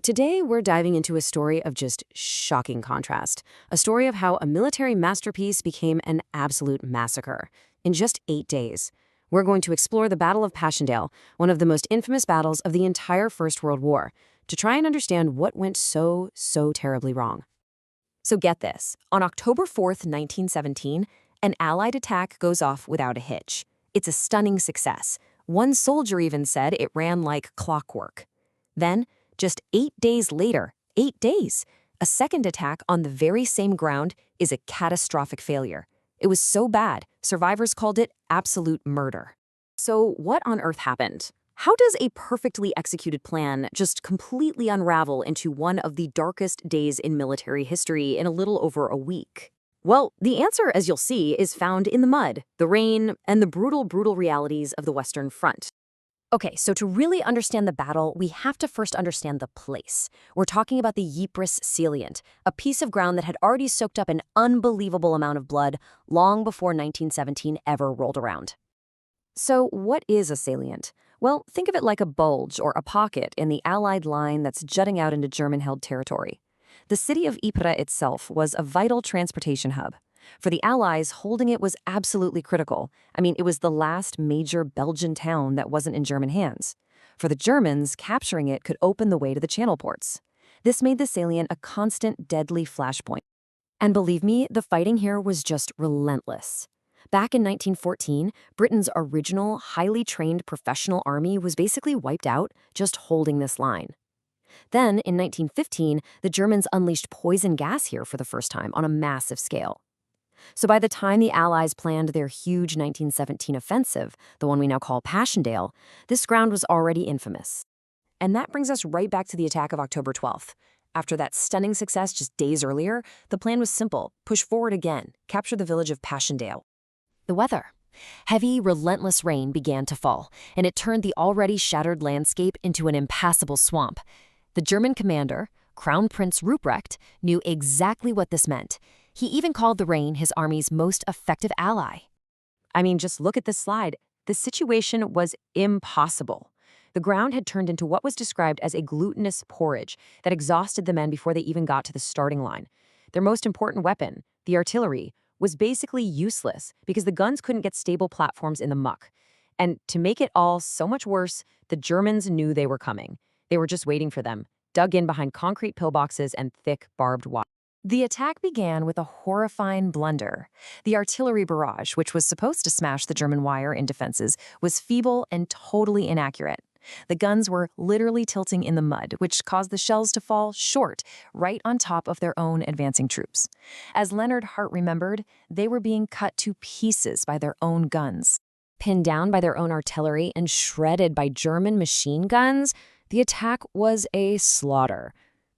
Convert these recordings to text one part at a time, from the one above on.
Today, we're diving into a story of just shocking contrast. A story of how a military masterpiece became an absolute massacre in just 8 days. We're going to explore the Battle of Passchendaele, one of the most infamous battles of the entire First World War, to try and understand what went so terribly wrong. So get this. On October 4th, 1917, an Allied attack goes off without a hitch. It's a stunning success. One soldier even said it ran like clockwork. Then, just 8 days later, 8 days, a second attack on the very same ground is a catastrophic failure. It was so bad, survivors called it absolute murder. So what on earth happened? How does a perfectly executed plan just completely unravel into one of the darkest days in military history in a little over a week? Well, the answer, as you'll see, is found in the mud, the rain, and the brutal realities of the Western Front. Okay, so to really understand the battle, we have to first understand the place. We're talking about the Ypres salient, a piece of ground that had already soaked up an unbelievable amount of blood long before 1917 ever rolled around. So what is a salient? Well, think of it like a bulge or a pocket in the Allied line that's jutting out into German-held territory. The city of Ypres itself was a vital transportation hub. For the Allies, holding it was absolutely critical. I mean, it was the last major Belgian town that wasn't in German hands. For the Germans, capturing it could open the way to the Channel ports. This made the salient a constant, deadly flashpoint. And believe me, the fighting here was just relentless. Back in 1914, Britain's original, highly trained professional army was basically wiped out just holding this line. Then, in 1915, the Germans unleashed poison gas here for the first time on a massive scale. So by the time the Allies planned their huge 1917 offensive, the one we now call Passchendaele, this ground was already infamous. And that brings us right back to the attack of October 12th. After that stunning success just days earlier, the plan was simple: push forward again, capture the village of Passchendaele. The weather. Heavy, relentless rain began to fall, and it turned the already shattered landscape into an impassable swamp. The German commander, Crown Prince Ruprecht, knew exactly what this meant. He even called the rain his army's most effective ally. I mean, just look at this slide. The situation was impossible. The ground had turned into what was described as a glutinous porridge that exhausted the men before they even got to the starting line. Their most important weapon, the artillery, was basically useless because the guns couldn't get stable platforms in the muck. And to make it all so much worse, the Germans knew they were coming. They were just waiting for them, dug in behind concrete pillboxes and thick barbed wire. The attack began with a horrifying blunder. The artillery barrage, which was supposed to smash the German wire in defenses, was feeble and totally inaccurate. The guns were literally tilting in the mud, which caused the shells to fall short, right on top of their own advancing troops. As Leonard Hart remembered, they were being cut to pieces by their own guns. Pinned down by their own artillery and shredded by German machine guns, the attack was a slaughter.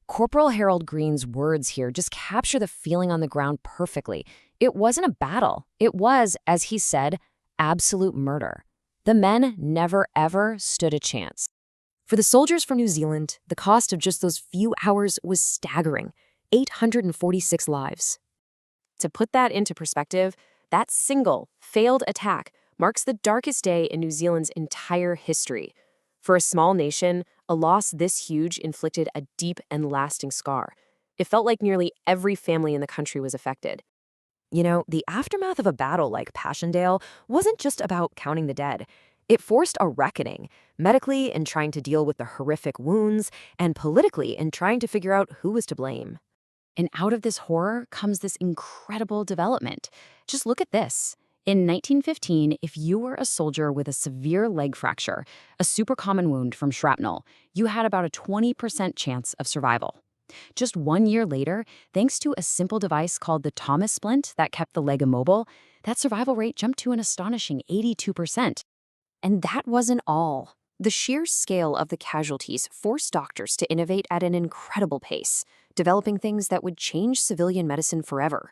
Corporal Harold Green's words here just capture the feeling on the ground perfectly. It wasn't a battle. It was, as he said, absolute murder. The men never, ever stood a chance. For the soldiers from New Zealand, the cost of just those few hours was staggering: 846 lives. To put that into perspective, that single, failed attack marks the darkest day in New Zealand's entire history. For a small nation, a loss this huge inflicted a deep and lasting scar. It felt like nearly every family in the country was affected. You know, the aftermath of a battle like Passchendaele wasn't just about counting the dead. It forced a reckoning, medically in trying to deal with the horrific wounds, and politically in trying to figure out who was to blame. And out of this horror comes this incredible development. Just look at this. In 1915, if you were a soldier with a severe leg fracture, a super common wound from shrapnel, you had about a 20% chance of survival. Just 1 year later, thanks to a simple device called the Thomas splint that kept the leg immobile, that survival rate jumped to an astonishing 82%. And that wasn't all. The sheer scale of the casualties forced doctors to innovate at an incredible pace, developing things that would change civilian medicine forever.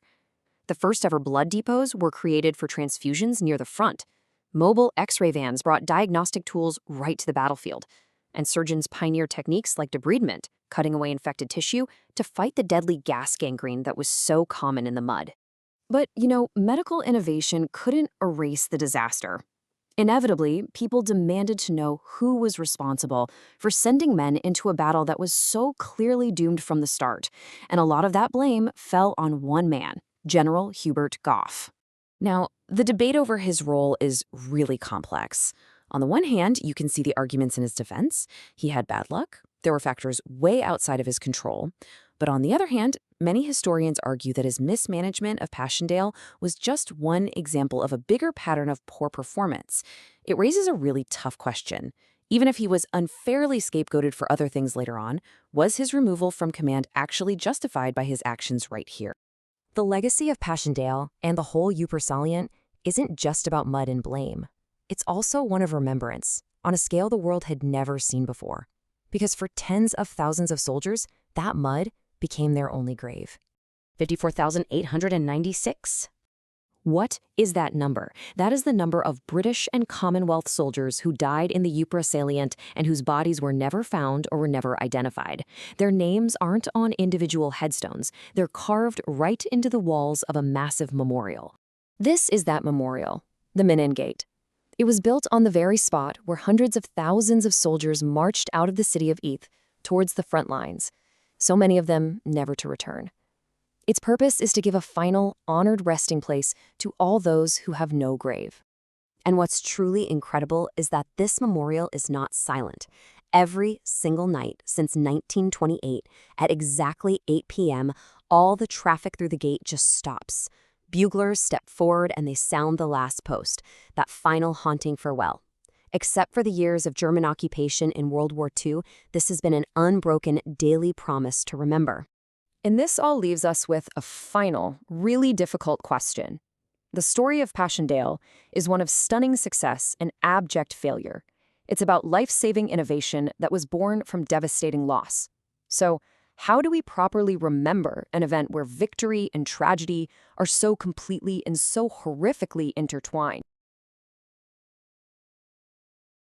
The first ever blood depots were created for transfusions near the front. Mobile X-ray vans brought diagnostic tools right to the battlefield. And surgeons pioneered techniques like debridement, cutting away infected tissue, to fight the deadly gas gangrene that was so common in the mud. But, you know, medical innovation couldn't erase the disaster. Inevitably, people demanded to know who was responsible for sending men into a battle that was so clearly doomed from the start, and a lot of that blame fell on one man, General Hubert Goff. Now, the debate over his role is really complex. On the one hand, you can see the arguments in his defense. He had bad luck. There were factors way outside of his control. But on the other hand, many historians argue that his mismanagement of Passchendaele was just one example of a bigger pattern of poor performance. It raises a really tough question. Even if he was unfairly scapegoated for other things later on, was his removal from command actually justified by his actions right here? The legacy of Passchendaele and the whole Upper Salient isn't just about mud and blame. It's also one of remembrance, on a scale the world had never seen before. Because for tens of thousands of soldiers, that mud became their only grave. 54,896. What is that number? That is the number of British and Commonwealth soldiers who died in the Ypres salient and whose bodies were never found or were never identified. Their names aren't on individual headstones. They're carved right into the walls of a massive memorial. This is that memorial, the Menin Gate. It was built on the very spot where hundreds of thousands of soldiers marched out of the city of Ypres towards the front lines, so many of them never to return. Its purpose is to give a final, honored resting place to all those who have no grave. And what's truly incredible is that this memorial is not silent. Every single night since 1928, at exactly 8 p.m., all the traffic through the gate just stops. Buglers step forward and they sound the last post, that final haunting farewell. Except for the years of German occupation in World War II, this has been an unbroken daily promise to remember. And this all leaves us with a final, really difficult question. The story of Passchendaele is one of stunning success and abject failure. It's about life-saving innovation that was born from devastating loss. So, how do we properly remember an event where victory and tragedy are so completely and so horrifically intertwined?